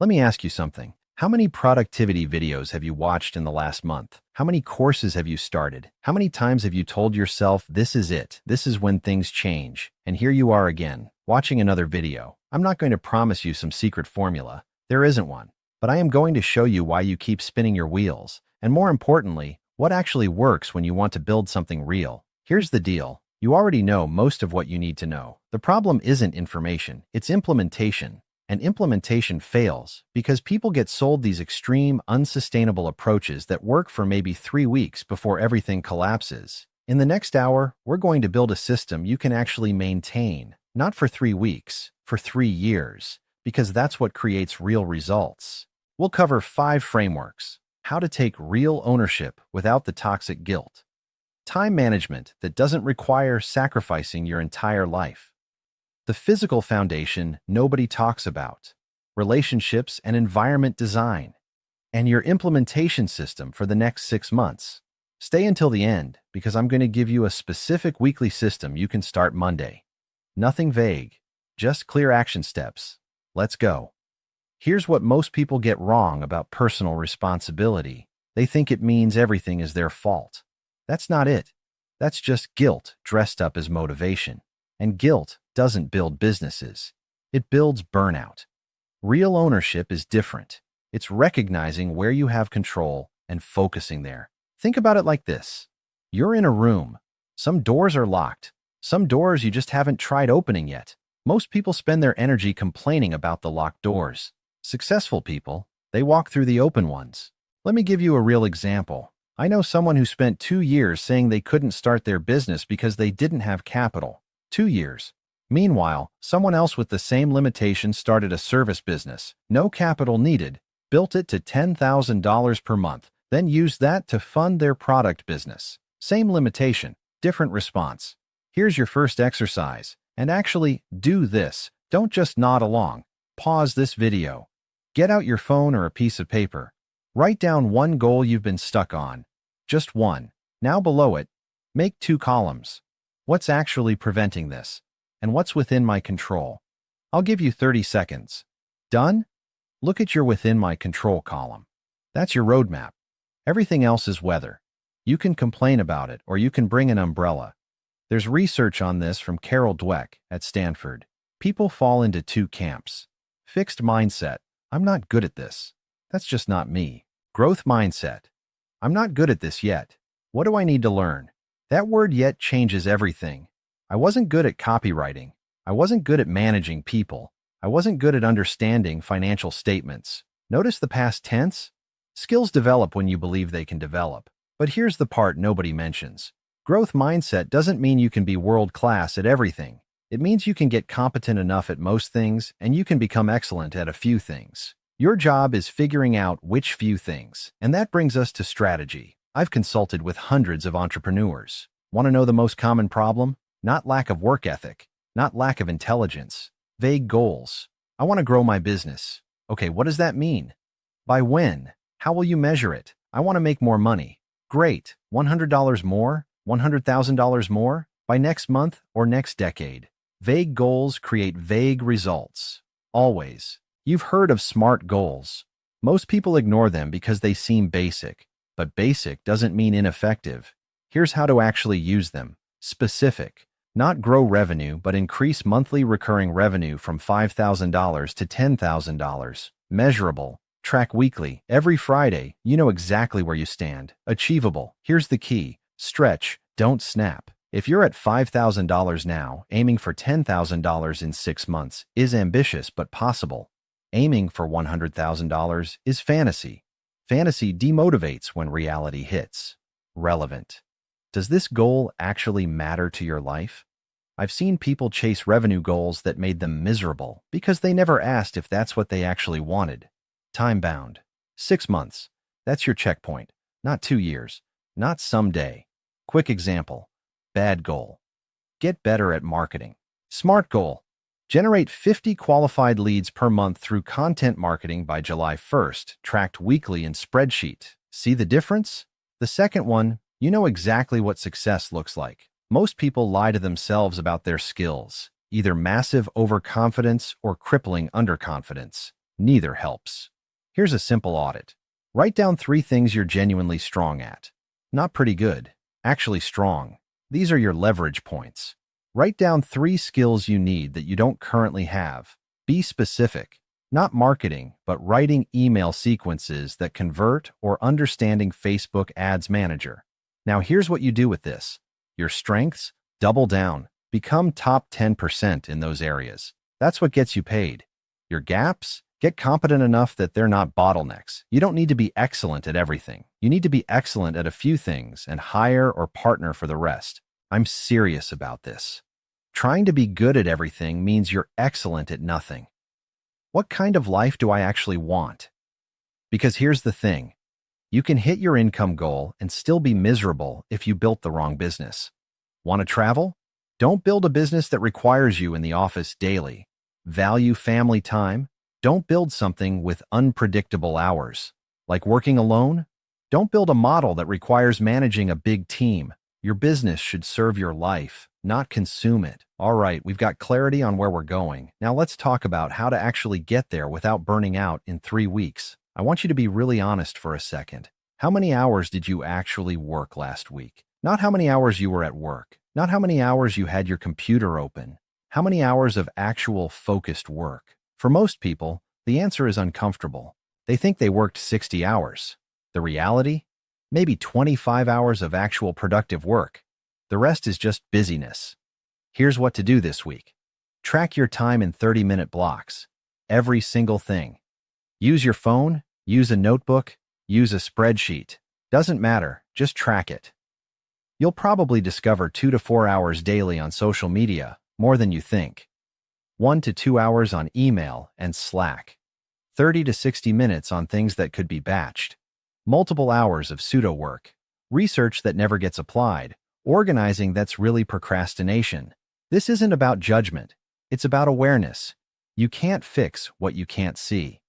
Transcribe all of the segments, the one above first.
Let me ask you something. How many productivity videos have you watched in the last month? How many courses have you started? How many times have you told yourself, this is it, this is when things change? And here you are again, watching another video. I'm not going to promise you some secret formula. There isn't one. But I am going to show you why you keep spinning your wheels, and more importantly, what actually works when you want to build something real. Here's the deal. You already know most of what you need to know. The problem isn't information, it's implementation. And implementation fails because people get sold these extreme, unsustainable approaches that work for maybe 3 weeks before everything collapses. In the next hour, we're going to build a system you can actually maintain, not for 3 weeks, for 3 years, because that's what creates real results. We'll cover 5 frameworks: how to take real ownership without the toxic guilt, time management that doesn't require sacrificing your entire life, the physical foundation nobody talks about, relationships and environment design, and your implementation system for the next 6 months. Stay until the end because I'm going to give you a specific weekly system you can start Monday. Nothing vague, just clear action steps. Let's go. Here's what most people get wrong about personal responsibility. They think it means everything is their fault. That's not it. That's just guilt dressed up as motivation. And guilt doesn't build businesses. It builds burnout. Real ownership is different. It's recognizing where you have control and focusing there. Think about it like this. You're in a room. Some doors are locked. Some doors you just haven't tried opening yet. Most people spend their energy complaining about the locked doors. Successful people, they walk through the open ones. Let me give you a real example. I know someone who spent 2 years saying they couldn't start their business because they didn't have capital. 2 years. Meanwhile, someone else with the same limitation started a service business, no capital needed, built it to $10,000 per month, then used that to fund their product business. Same limitation, different response. Here's your first exercise. And actually, do this. Don't just nod along. Pause this video. Get out your phone or a piece of paper. Write down one goal you've been stuck on. Just one. Now below it, make 2 columns. What's actually preventing this? And what's within my control? I'll give you 30 seconds. Done? Look at your within my control column. That's your roadmap. Everything else is weather. You can complain about it or you can bring an umbrella. There's research on this from Carol Dweck at Stanford. People fall into 2 camps. Fixed mindset. I'm not good at this. That's just not me. Growth mindset. I'm not good at this yet. What do I need to learn? That word yet changes everything. I wasn't good at copywriting. I wasn't good at managing people. I wasn't good at understanding financial statements. Notice the past tense? Skills develop when you believe they can develop. But here's the part nobody mentions. Growth mindset doesn't mean you can be world-class at everything. It means you can get competent enough at most things and you can become excellent at a few things. Your job is figuring out which few things. And that brings us to strategy. I've consulted with hundreds of entrepreneurs. Want to know the most common problem? Not lack of work ethic, not lack of intelligence, vague goals. I want to grow my business. Okay, what does that mean? By when? How will you measure it? I want to make more money. Great. $100 more? $100,000 more? By next month or next decade. Vague goals create vague results. Always. You've heard of SMART goals. Most people ignore them because they seem basic. But basic doesn't mean ineffective. Here's how to actually use them. Specific. Not grow revenue, but increase monthly recurring revenue from $5,000 to $10,000. Measurable. Track weekly. Every Friday, you know exactly where you stand. Achievable. Here's the key. Stretch. Don't snap. If you're at $5,000 now, aiming for $10,000 in 6 months is ambitious but possible. Aiming for $100,000 is fantasy. Fantasy demotivates when reality hits. Relevant. Does this goal actually matter to your life? I've seen people chase revenue goals that made them miserable because they never asked if that's what they actually wanted. Time-bound. 6 months. That's your checkpoint. Not 2 years. Not someday. Quick example. Bad goal. Get better at marketing. Smart goal. Generate 50 qualified leads per month through content marketing by July 1st, tracked weekly in spreadsheet. See the difference? The second one, you know exactly what success looks like. Most people lie to themselves about their skills, either massive overconfidence or crippling underconfidence. Neither helps. Here's a simple audit. Write down 3 things you're genuinely strong at. Not pretty good, actually strong. These are your leverage points. Write down 3 skills you need that you don't currently have. Be specific. Not marketing, but writing email sequences that convert or understanding Facebook Ads Manager. Now here's what you do with this. Your strengths, double down. Become top 10% in those areas. That's what gets you paid. Your gaps, get competent enough that they're not bottlenecks. You don't need to be excellent at everything. You need to be excellent at a few things and hire or partner for the rest. I'm serious about this. Trying to be good at everything means you're excellent at nothing. What kind of life do I actually want? Because here's the thing. You can hit your income goal and still be miserable if you built the wrong business. Want to travel? Don't build a business that requires you in the office daily. Value family time? Don't build something with unpredictable hours. Like working alone? Don't build a model that requires managing a big team. Your business should serve your life, not consume it. All right, we've got clarity on where we're going. Now let's talk about how to actually get there without burning out in 3 weeks. I want you to be really honest for a second. How many hours did you actually work last week? Not how many hours you were at work. Not how many hours you had your computer open. How many hours of actual focused work? For most people, the answer is uncomfortable. They think they worked 60 hours. The reality? Maybe 25 hours of actual productive work. The rest is just busyness. Here's what to do this week. Track your time in 30-minute blocks. Every single thing. Use your phone, use a notebook, use a spreadsheet. Doesn't matter, just track it. You'll probably discover 2 to 4 hours daily on social media, more than you think. 1 to 2 hours on email and Slack. 30 to 60 minutes on things that could be batched. Multiple hours of pseudo work. Research that never gets applied. Organizing that's really procrastination. This isn't about judgment. It's about awareness. You can't fix what you can't see.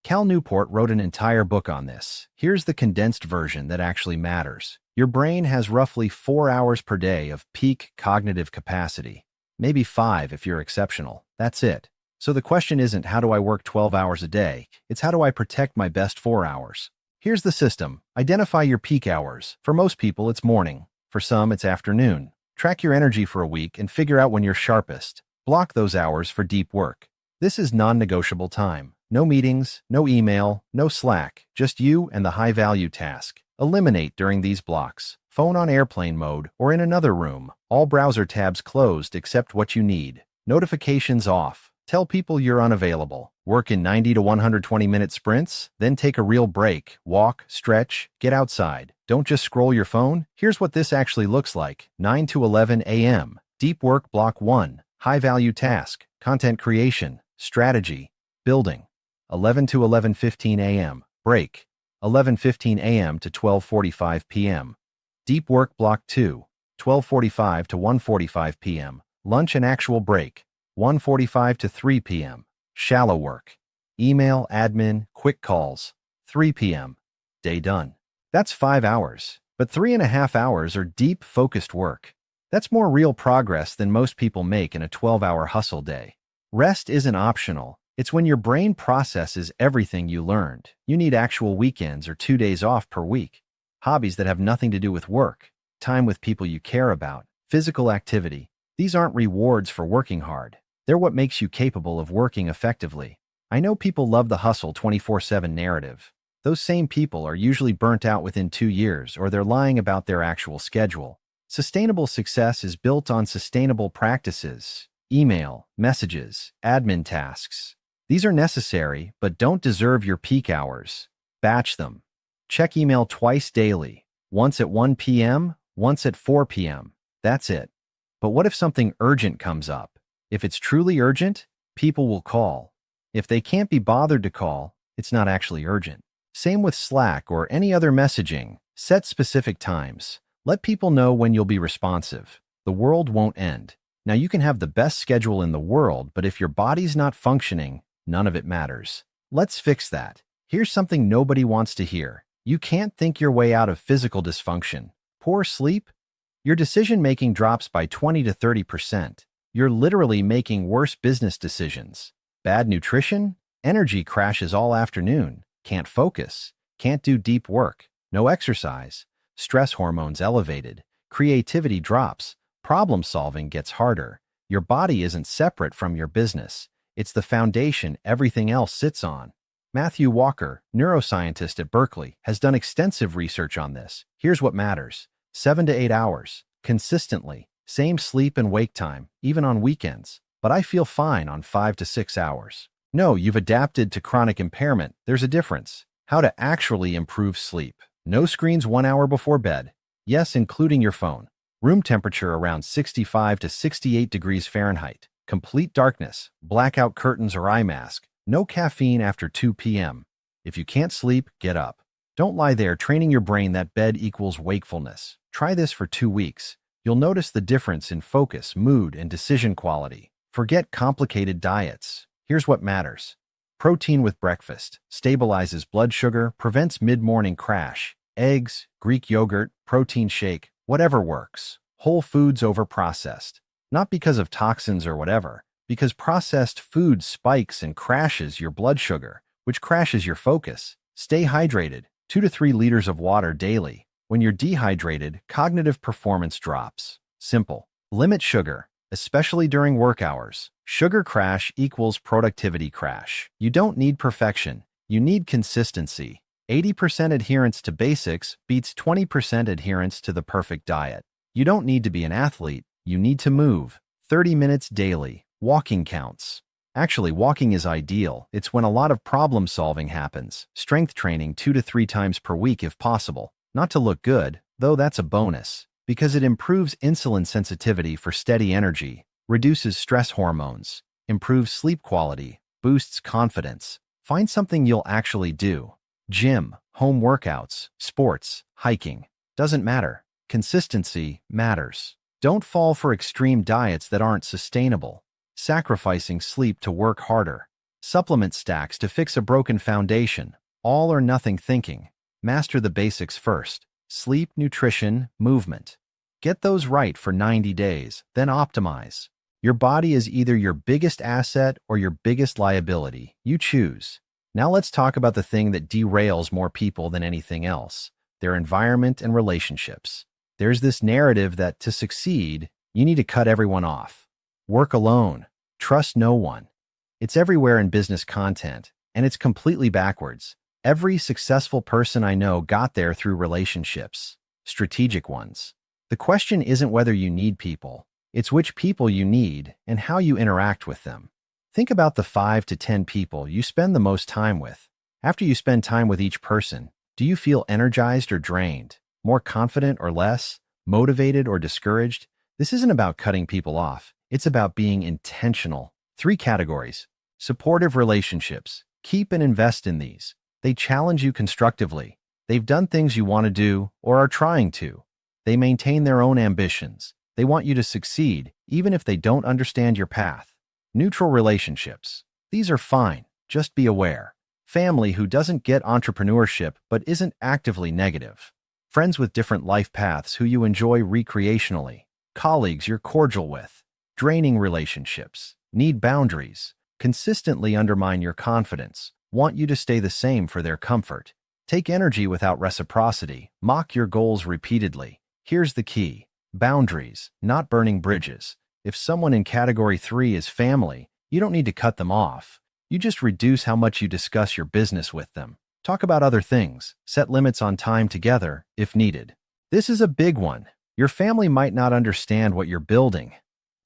Cal Newport wrote an entire book on this. Here's the condensed version that actually matters. Your brain has roughly 4 hours per day of peak cognitive capacity. Maybe 5 if you're exceptional. That's it. So the question isn't how do I work 12 hours a day? It's how do I protect my best 4 hours? Here's the system. Identify your peak hours. For most people, it's morning. For some, it's afternoon. Track your energy for a week and figure out when you're sharpest. Block those hours for deep work. This is non-negotiable time. No meetings, no email, no Slack, just you and the high-value task. Eliminate during these blocks. Phone on airplane mode or in another room. All browser tabs closed except what you need. Notifications off. Tell people you're unavailable. Work in 90 to 120-minute sprints, then take a real break. Walk, stretch, get outside. Don't just scroll your phone. Here's what this actually looks like. 9 to 11 a.m. Deep work block 1. High-value task. Content creation. Strategy. Building. 11 to 11:15 a.m. Break. 11:15 a.m. to 12:45 p.m. Deep work block 2. 12:45 to 1:45 p.m. Lunch and actual break. 1:45 to 3 p.m. Shallow work. Email, admin, quick calls. 3 p.m. Day done. That's 5 hours, but 3.5 hours are deep, focused work. That's more real progress than most people make in a 12-hour hustle day. Rest isn't optional. It's when your brain processes everything you learned. You need actual weekends or 2 days off per week. Hobbies that have nothing to do with work. Time with people you care about. Physical activity. These aren't rewards for working hard. They're what makes you capable of working effectively. I know people love the hustle 24/7 narrative. Those same people are usually burnt out within 2 years or they're lying about their actual schedule. Sustainable success is built on sustainable practices. Email, messages, admin tasks. These are necessary, but don't deserve your peak hours. Batch them. Check email twice daily. Once at 1 p.m., once at 4 p.m. That's it. But what if something urgent comes up? If it's truly urgent, people will call. If they can't be bothered to call, it's not actually urgent. Same with Slack or any other messaging. Set specific times. Let people know when you'll be responsive. The world won't end. Now you can have the best schedule in the world, but if your body's not functioning, none of it matters. Let's fix that. Here's something nobody wants to hear. You can't think your way out of physical dysfunction. Poor sleep? Your decision-making drops by 20 to 30%. You're literally making worse business decisions. Bad nutrition? Energy crashes all afternoon, can't focus, can't do deep work, no exercise, stress hormones elevated, creativity drops, problem solving gets harder. Your body isn't separate from your business. It's the foundation everything else sits on. Matthew Walker, neuroscientist at Berkeley, has done extensive research on this. Here's what matters: 7 to 8 hours, consistently, same sleep and wake time, even on weekends. But I feel fine on 5 to 6 hours. No, you've adapted to chronic impairment. There's a difference. How to actually improve sleep. No screens 1 hour before bed. Yes, including your phone. Room temperature around 65 to 68 degrees Fahrenheit. Complete darkness, blackout curtains or eye mask. No caffeine after 2 p.m. If you can't sleep, get up. Don't lie there training your brain that bed equals wakefulness. Try this for 2 weeks. You'll notice the difference in focus, mood, and decision quality. Forget complicated diets. Here's what matters. Protein with breakfast stabilizes blood sugar, prevents mid-morning crash. Eggs, Greek yogurt, protein shake, whatever works. Whole foods over processed. Not because of toxins or whatever, because processed food spikes and crashes your blood sugar, which crashes your focus. Stay hydrated, 2 to 3 liters of water daily. When you're dehydrated, cognitive performance drops. Simple. Limit sugar, especially during work hours. Sugar crash equals productivity crash. You don't need perfection. You need consistency. 80% adherence to basics beats 20% adherence to the perfect diet. You don't need to be an athlete. You need to move. 30 minutes daily. Walking counts. Actually, walking is ideal. It's when a lot of problem solving happens. Strength training 2 to 3 times per week if possible. Not to look good, though that's a bonus, because it improves insulin sensitivity for steady energy, reduces stress hormones, improves sleep quality, boosts confidence. Find something you'll actually do. Gym, home workouts, sports, hiking. Doesn't matter. Consistency matters. Don't fall for extreme diets that aren't sustainable. Sacrificing sleep to work harder. Supplement stacks to fix a broken foundation. All or nothing thinking. Master the basics first. Sleep, nutrition, movement. Get those right for 90 days, then optimize. Your body is either your biggest asset or your biggest liability. You choose. Now let's talk about the thing that derails more people than anything else: their environment and relationships. There's this narrative that to succeed, you need to cut everyone off. Work alone. Trust no one. It's everywhere in business content, and it's completely backwards. Every successful person I know got there through relationships, strategic ones. The question isn't whether you need people, it's which people you need and how you interact with them. Think about the 5 to 10 people you spend the most time with. After you spend time with each person, do you feel energized or drained? More confident or less? Motivated or discouraged? This isn't about cutting people off. It's about being intentional. 3 categories. Supportive relationships. Keep and invest in these. They challenge you constructively. They've done things you want to do or are trying to. They maintain their own ambitions. They want you to succeed, even if they don't understand your path. Neutral relationships. These are fine. Just be aware. Family who doesn't get entrepreneurship but isn't actively negative. Friends with different life paths who you enjoy recreationally. Colleagues you're cordial with. Draining relationships. Need boundaries. Consistently undermine your confidence. Want you to stay the same for their comfort. Take energy without reciprocity. Mock your goals repeatedly. Here's the key. Boundaries, not burning bridges. If someone in category 3 is family, you don't need to cut them off. You just reduce how much you discuss your business with them. Talk about other things. Set limits on time together, if needed. This is a big one. Your family might not understand what you're building.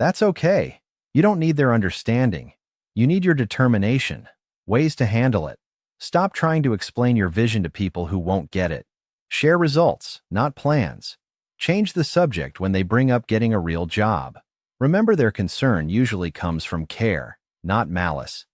That's okay. You don't need their understanding. You need your determination. Ways to handle it. Stop trying to explain your vision to people who won't get it. Share results, not plans. Change the subject when they bring up getting a real job. Remember, their concern usually comes from care, not malice.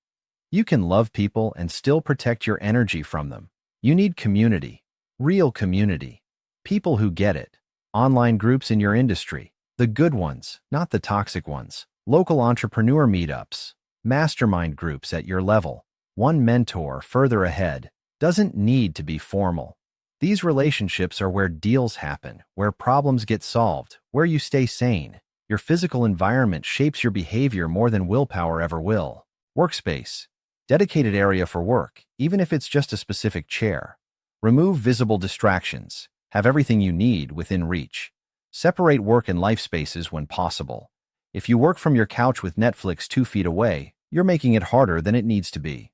You can love people and still protect your energy from them. You need community. Real community. People who get it. Online groups in your industry. The good ones, not the toxic ones. Local entrepreneur meetups. Mastermind groups at your level. One mentor further ahead. Doesn't need to be formal. These relationships are where deals happen, where problems get solved, where you stay sane. Your physical environment shapes your behavior more than willpower ever will. Workspace. Dedicated area for work, even if it's just a specific chair. Remove visible distractions. Have everything you need within reach. Separate work and life spaces when possible. If you work from your couch with Netflix 2 feet away, you're making it harder than it needs to be.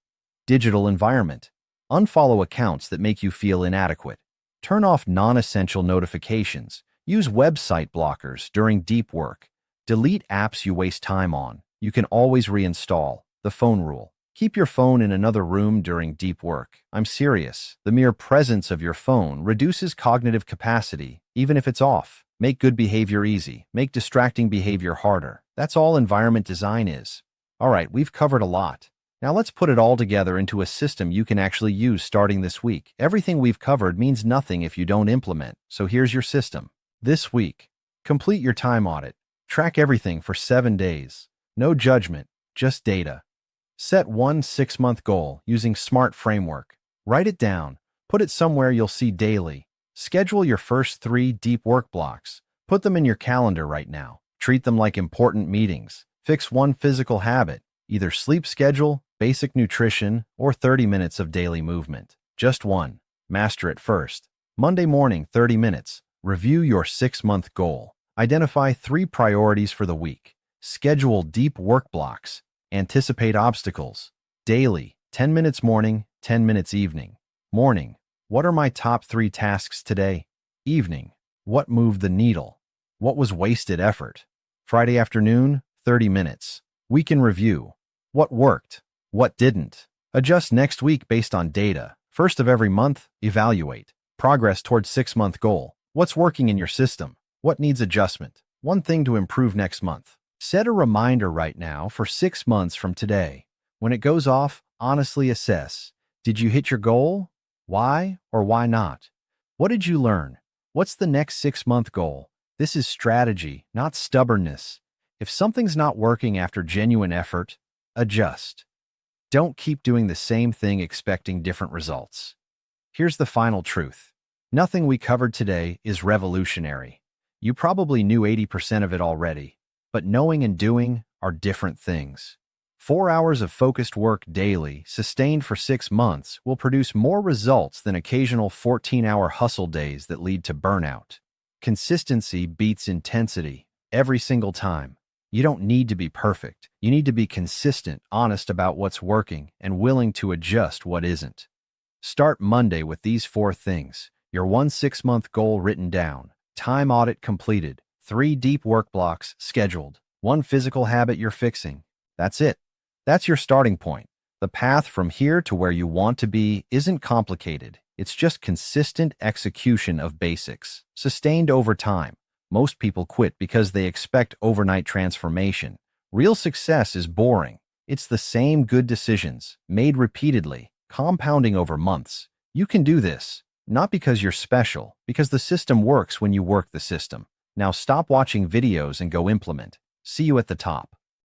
Digital environment. Unfollow accounts that make you feel inadequate. Turn off non-essential notifications. Use website blockers during deep work. Delete apps you waste time on. You can always reinstall. The phone rule. Keep your phone in another room during deep work. I'm serious. The mere presence of your phone reduces cognitive capacity, even if it's off. Make good behavior easy. Make distracting behavior harder. That's all environment design is. All right, we've covered a lot. Now let's put it all together into a system you can actually use starting this week. Everything we've covered means nothing if you don't implement, so here's your system. This week, complete your time audit. Track everything for 7 days. No judgment, just data. Set one 6-month goal using SMART framework. Write it down. Put it somewhere you'll see daily. Schedule your first 3 deep work blocks. Put them in your calendar right now. Treat them like important meetings. Fix one physical habit, either sleep schedule, basic nutrition, or 30 minutes of daily movement. Just one. Master it first. Monday morning, 30 minutes. Review your 6-month goal. Identify 3 priorities for the week. Schedule deep work blocks. Anticipate obstacles. Daily, 10 minutes morning, 10 minutes evening. Morning, what are my top 3 tasks today? Evening, what moved the needle? What was wasted effort? Friday afternoon, 30 minutes. Week in review. What worked? What didn't? Adjust next week based on data. First of every month, evaluate. Progress towards 6-month goal. What's working in your system? What needs adjustment? One thing to improve next month. Set a reminder right now for 6 months from today. When it goes off, honestly assess. Did you hit your goal? Why or why not? What did you learn? What's the next 6-month goal? This is strategy, not stubbornness. If something's not working after genuine effort, adjust. Don't keep doing the same thing expecting different results. Here's the final truth. Nothing we covered today is revolutionary. You probably knew 80% of it already, but knowing and doing are different things. 4 hours of focused work daily, sustained for 6 months, will produce more results than occasional 14-hour hustle days that lead to burnout. Consistency beats intensity every single time. You don't need to be perfect. You need to be consistent, honest about what's working, and willing to adjust what isn't. Start Monday with these 4 things. Your 1 6-month goal written down. Time audit completed. 3 deep work blocks scheduled. 1 physical habit you're fixing. That's it. That's your starting point. The path from here to where you want to be isn't complicated. It's just consistent execution of basics, sustained over time. Most people quit because they expect overnight transformation. Real success is boring. It's the same good decisions, made repeatedly, compounding over months. You can do this, not because you're special, because the system works when you work the system. Now stop watching videos and go implement. See you at the top.